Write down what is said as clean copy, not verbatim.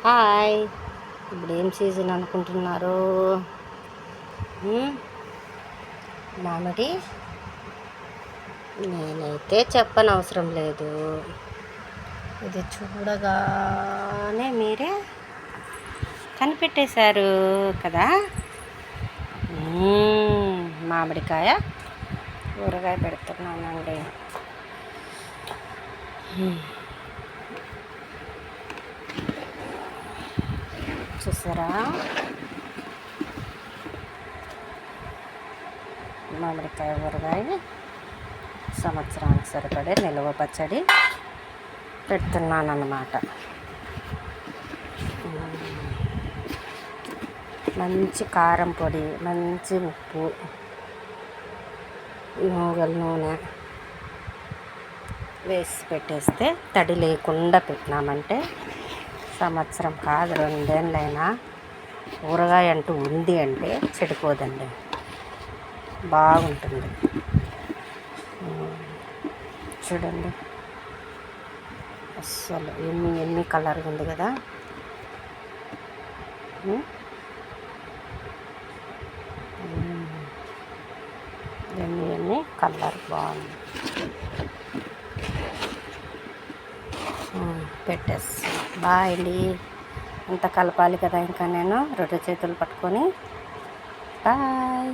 Hi. ఇప్పుడు ఏం season అనుకుంటున్నారు? మామిడి. నేనైతే చెప్పనవసరం లేదు, ఇది చూడగానే మీరే కనిపెట్టేశారు కదా. మామిడికాయ ఊరగాయ పెడుతున్నానండి. చూసారా, మామిడికాయ ఊరగాయ సంవత్సరానికి సరిపడే నిల్వ పచ్చడి పెడుతున్నాను అన్నమాట. మంచి కారం పొడి, మంచి ఉప్పు, నూగల నూనె వేసి పెట్టేస్తే తడి లేకుండా పెట్టినామంటే సంవత్సరం కాదు 2 ఏళ్ళైనా ఊరగాయ అంటూ ఉంది అంటే చెడిపోదండి, బాగుంటుంది. చూడండి అస్సలు ఎన్ని కలర్గా ఉంది కదా. ఎన్ని కలర్ బాగుంది. పెట్టేసి బాయ్ అండి. అంత కలపాలి కదా ఇంకా నేను 2 చేతులు పట్టుకొని. బాయ్.